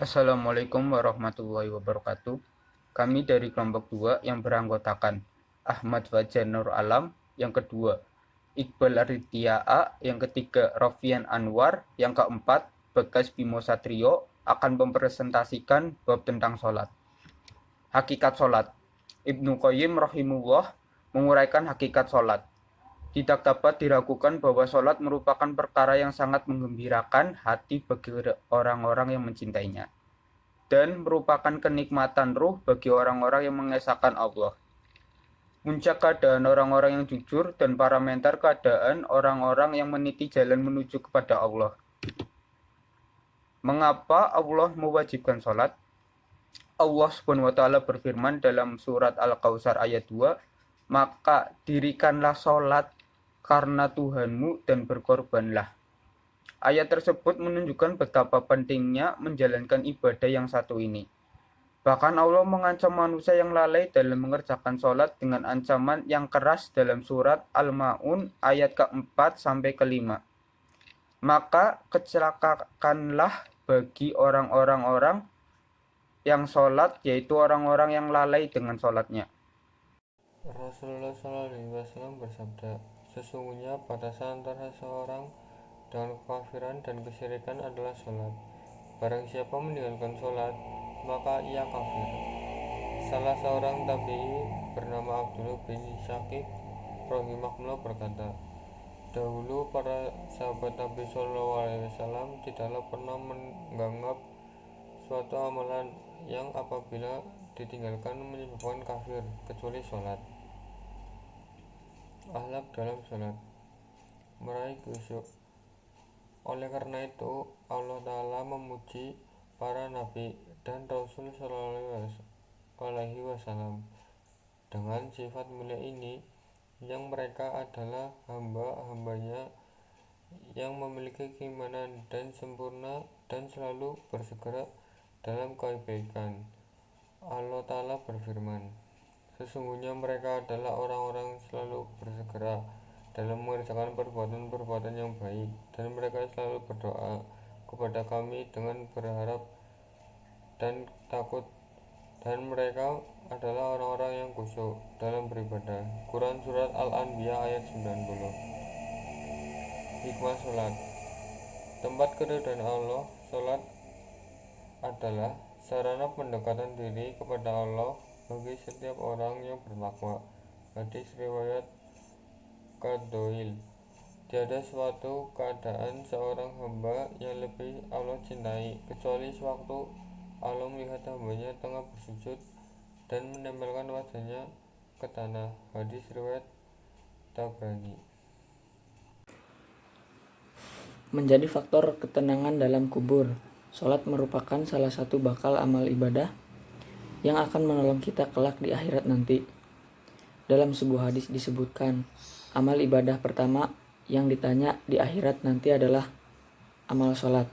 Assalamualaikum warahmatullahi wabarakatuh. Kami dari kelompok 2 yang beranggotakan Ahmad Fajar Nur Alam, yang kedua Iqbal Aridya A, yang ketiga Rofian Anwar, yang keempat Bekas Bimo Satrio akan mempresentasikan bab tentang sholat. Hakikat sholat. Ibnu Qayyim rahimullah menguraikan hakikat sholat. Tidak dapat diragukan bahwa sholat merupakan perkara yang sangat menggembirakan hati bagi orang-orang yang mencintainya, dan merupakan kenikmatan ruh bagi orang-orang yang mengesahkan Allah. Puncak keadaan orang-orang yang jujur dan parameter keadaan orang-orang yang meniti jalan menuju kepada Allah. Mengapa Allah mewajibkan sholat? Allah SWT berfirman dalam surat Al-Kautsar ayat 2, "Maka dirikanlah sholat karena Tuhanmu dan berkorbanlah." Ayat tersebut menunjukkan betapa pentingnya menjalankan ibadah yang satu ini. Bahkan Allah mengancam manusia yang lalai dalam mengerjakan sholat dengan ancaman yang keras dalam surat Al-Ma'un ayat ke-4 sampai ke-5. Maka kecelakaanlah bagi orang-orang yang sholat, yaitu orang-orang yang lalai dengan sholatnya. Rasulullah SAW bersabda, "Sesungguhnya batasan antara seorang dengan kekafiran dan kesyirikan adalah sholat. Barang siapa meninggalkan sholat, maka ia kafir." Salah seorang tabi'i bernama Abdullah bin Syakib rahimahullah berkata, "Dahulu para sahabat Nabi SAW tidaklah pernah menganggap suatu amalan yang apabila ditinggalkan menyebabkan kafir, kecuali sholat." Akhlak dalam sholat. Meraih khusyuk. Oleh karena itu, Allah Ta'ala memuji para nabi dan Rasul Shallallahu Alaihi Wasallam dengan sifat mulia ini, yang mereka adalah hamba-hambanya yang memiliki keimanan dan sempurna dan selalu bersegera dalam kebaikan. Allah Ta'ala berfirman, "Sesungguhnya mereka adalah orang-orang selalu bersegera dalam mengerjakan perbuatan-perbuatan yang baik, dan mereka selalu berdoa kepada Kami dengan berharap dan takut, dan mereka adalah orang-orang yang khusyuk dalam beribadah." Quran Surat Al-Anbiya ayat 90. Hikmah sholat. Tempat keridhaan Allah. Sholat adalah sarana pendekatan diri kepada Allah bagi setiap orang yang bertakwa. Hadis riwayat Qadoil. Tiada suatu keadaan seorang hamba yang lebih Allah cintai kecuali sewaktu Allah melihat hambanya tengah bersujud dan menempelkan wajahnya ke tanah. Hadis riwayat Tabrani. Menjadi faktor ketenangan dalam kubur. Sholat merupakan salah satu bakal amal ibadah yang akan menolong kita kelak di akhirat nanti. Dalam sebuah hadis disebutkan, amal ibadah pertama yang ditanya di akhirat nanti adalah amal sholat.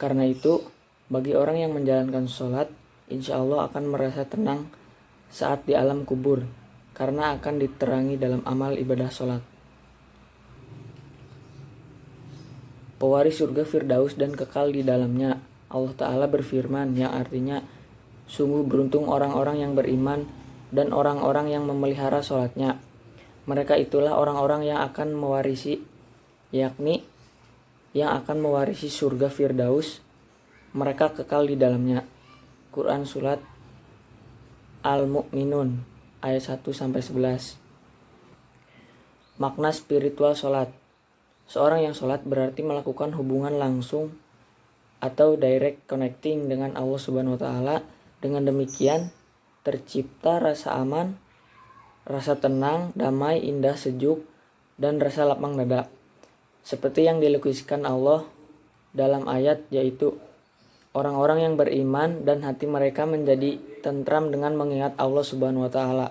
Karena itu, bagi orang yang menjalankan sholat, insya Allah akan merasa tenang saat di alam kubur, karena akan diterangi dalam amal ibadah sholat. Pewaris surga Firdaus dan kekal di dalamnya. Allah Ta'ala berfirman yang artinya, "Sungguh beruntung orang-orang yang beriman dan orang-orang yang memelihara sholatnya. Mereka itulah orang-orang yang akan mewarisi, yakni yang akan mewarisi surga Firdaus. Mereka kekal di dalamnya." Quran Surat Al-Mu'minun ayat 1-11. Makna spiritual sholat. Seorang yang sholat berarti melakukan hubungan langsung atau direct connecting dengan Allah Subhanahu wa Ta'ala. Dengan demikian tercipta rasa aman, rasa tenang, damai, indah, sejuk, dan rasa lapang dada. Seperti yang dilukiskan Allah dalam ayat, yaitu orang-orang yang beriman dan hati mereka menjadi tentram dengan mengingat Allah Subhanahu wa Ta'ala.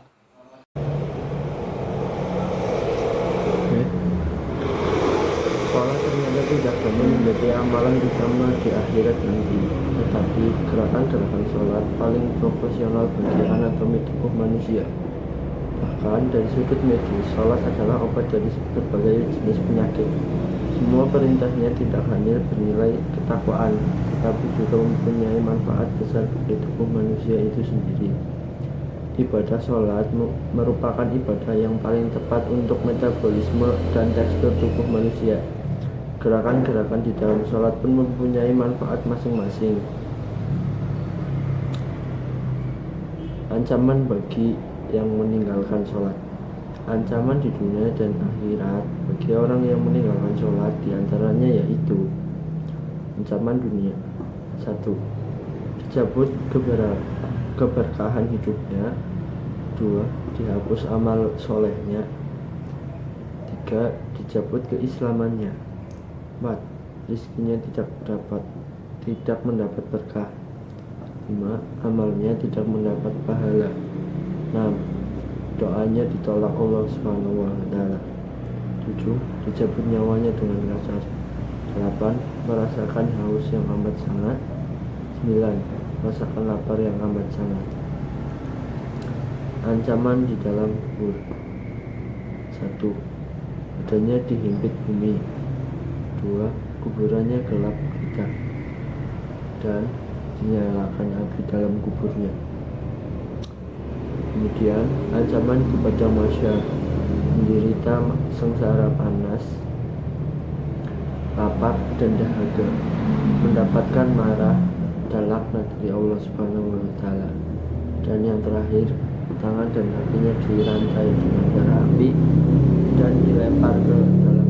Sholat ternyata tidak hanya menjadi amalan utama di akhirat nanti, tetapi gerakan-gerakan sholat paling profesional bagi anatomi tubuh manusia. Bahkan dari sudut medis, sholat adalah obat dari berbagai jenis penyakit. Semua perintahnya tidak hanya bernilai ketakwaan, tetapi juga mempunyai manfaat besar bagi tubuh manusia itu sendiri. Ibadah sholat merupakan ibadah yang paling tepat untuk metabolisme dan tekstur tubuh manusia. Gerakan-gerakan di dalam sholat pun mempunyai manfaat masing-masing. Ancaman bagi yang meninggalkan sholat. Ancaman di dunia dan akhirat bagi orang yang meninggalkan sholat diantaranya yaitu: ancaman dunia. 1. Dicabut keberkahan hidupnya. 2. Dihapus amal solehnya. 3. Dicabut keislamannya. 4. Rizkinya tidak mendapat berkah. 5. Amalnya tidak mendapat pahala. 6. Doanya ditolak Allah SWT. 7. Dicabut nyawanya dengan kasar. 8. Merasakan haus yang amat sangat. 9. Merasakan lapar yang amat sangat. Ancaman di dalam kubur. 1. Badannya dihimpit bumi. 2. Kuburannya gelap gulita dan dinyalakan api dalam kuburnya. Kemudian ancaman kepada masyarakat menderita sengsara panas, lapar dan dahaga, mendapatkan marah dan laknat dari Allah SWT. Dan yang terakhir, tangan dan kakinya dirantai dengan bara api dan dilempar ke dalam